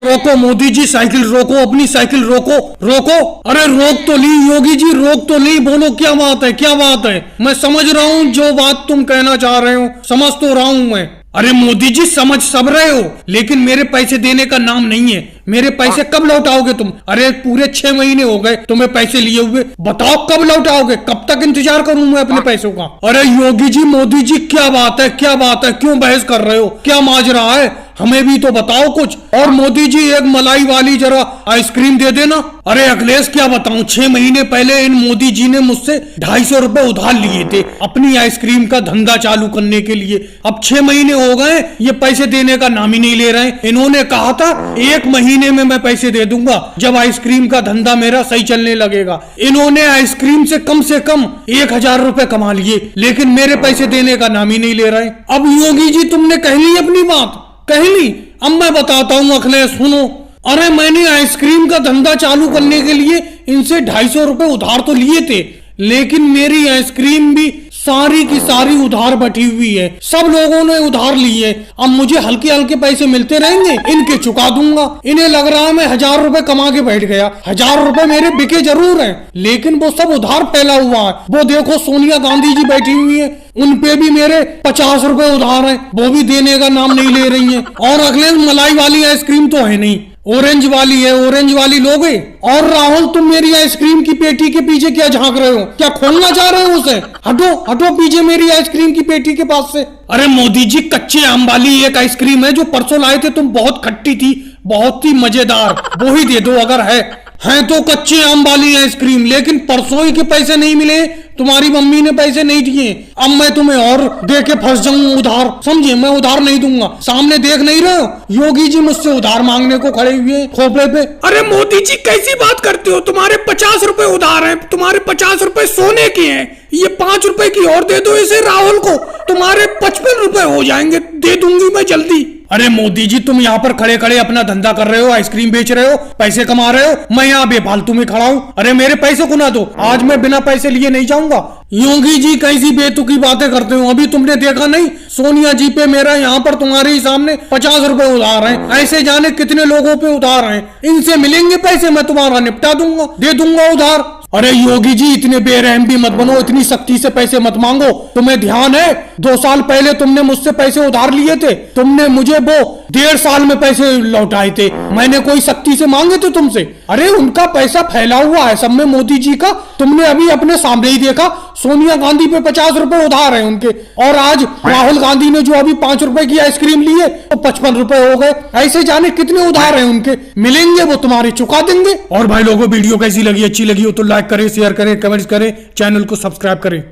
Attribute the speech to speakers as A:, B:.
A: रोको मोदी जी, साइकिल रोको, अपनी साइकिल रोको, रोको। अरे रोक तो ली योगी जी, रोक तो ली। बोलो क्या बात है, क्या बात है। मैं समझ रहा हूँ जो बात तुम कहना चाह रहे हो, समझ तो रहा हूँ मैं। अरे मोदी जी समझ सब रहे हो, लेकिन मेरे पैसे देने का नाम नहीं है। मेरे पैसे कब लौटाओगे तुम? अरे पूरे 6 महीने हो गए तुम्हें पैसे लिए हुए, बताओ कब लौटाओगे? कब तक इंतजार करूं मैं अपने पैसों का? अरे योगी जी, मोदी जी, क्या बात है, क्या बात है? क्यों बहस कर रहे हो? क्या माजरा है? हमें भी तो बताओ कुछ। और मोदी जी एक मलाई वाली जरा आइसक्रीम दे देना। अरे अखिलेश क्या बताऊं, 6 महीने पहले इन मोदी जी ने मुझसे 250 रुपए उधार लिए थे अपनी आइसक्रीम का धंधा चालू करने के लिए। अब 6 महीने हो गए, ये पैसे देने का नाम ही नहीं ले रहे। इन्होंने कहा था 1 महीने में मैं पैसे दे दूंगा जब आइसक्रीम का धंधा मेरा सही चलने लगेगा। इन्होंने आइसक्रीम से कम 1000 रुपए कमा लिए, लेकिन मेरे पैसे देने का नाम ही नहीं ले रहे। अब योगी जी तुमने कह ली अपनी बात, कह ली। अब मैं बताता हूँ अखिलेश, सुनो। अरे मैंने आइसक्रीम का धंधा चालू करने के लिए इनसे 250 रुपए उधार तो लिए थे, लेकिन मेरी आइसक्रीम भी सारी की सारी उधार बैठी हुई है। सब लोगों ने उधार लिए। अब मुझे हल्के हल्के पैसे मिलते रहेंगे, इनके चुका दूंगा। इन्हें लग रहा है मैं 1000 रुपए कमा के बैठ गया। 1000 रुपए मेरे बिके जरूर हैं, लेकिन वो सब उधार फैला हुआ है। वो देखो सोनिया गांधी जी बैठी हुई है, उन पे भी मेरे 50 रुपए उधार हैं, वो भी देने का नाम नहीं ले रही हैं। और अगले मलाई वाली आइसक्रीम तो है नहीं, ऑरेंज वाली है, ऑरेंज वाली लोगे। और राहुल तुम मेरी आइसक्रीम की पेटी के पीछे क्या झांक रहे हो? क्या खोलना चाह रहे हो उसे? हटो हटो पीछे मेरी आइसक्रीम की पेटी के पास से। अरे मोदी जी, कच्चे आम वाली एक आइसक्रीम है जो परसों लाए थे तुम, बहुत खट्टी थी, बहुत ही मजेदार, वो ही दे दो अगर है तो कच्चे आम वाली आइसक्रीम। लेकिन परसों ही के पैसे नहीं मिले, तुम्हारी मम्मी ने पैसे नहीं दिए। अब मैं तुम्हें और दे के फंस जाऊं उधार, समझे? मैं उधार नहीं दूंगा। सामने देख नहीं रहे हो, योगी जी मुझसे उधार मांगने को खड़े हुए खोपड़े पे। अरे मोदी जी कैसी बात करते हो? तुम्हारे 50 रुपए उधार हैं, तुम्हारे 50 रुपए सोने के हैं। ये 5 रुपए की और दे दो इसे राहुल को, तुम्हारे 55 रुपए हो जाएंगे, दे दूंगी मैं जल्दी। अरे मोदी जी तुम यहाँ पर खड़े खड़े अपना धंधा कर रहे हो, आइसक्रीम बेच रहे हो, पैसे कमा रहे हो, मैं यहाँ बेफालतू में खड़ा हूँ। अरे मेरे पैसे को ना दो, आज मैं बिना पैसे लिए नहीं जाऊंगा। योगी जी कैसी बेतुकी बातें करते हो? अभी तुमने देखा नहीं, सोनिया जी पे मेरा यहाँ पर तुम्हारे ही सामने 50 रुपए उधार हैं। ऐसे जाने कितने लोगों पे उधार हैं। इनसे मिलेंगे पैसे, मैं तुम्हारा निपटा दूंगा, दे दूंगा उधार। अरे योगी जी इतने बेरहम भी मत बनो, इतनी सख्ती से पैसे मत मांगो। तुम्हें ध्यान है 2 साल पहले तुमने मुझसे पैसे उधार लिए थे, तुमने मुझे वो 1.5 साल में पैसे लौटाए थे। मैंने कोई सख्ती से मांगे थे तुमसे? अरे उनका पैसा फैला हुआ है सब में मोदी जी का, तुमने अभी अपने सामने ही देखा। सोनिया गांधी पे 50 रुपए उधार है उनके, और आज राहुल गांधी ने जो अभी 5 रुपए की आइसक्रीम ली है तो 55 रुपए हो गए। ऐसे जाने कितने उधार है उनके, मिलेंगे वो तुम्हारे चुका देंगे। और भाई लोगों वीडियो कैसी लगी, अच्छी लगी हो तो लाइक करें, शेयर करें, कमेंट्स करें, चैनल को सब्सक्राइब करें।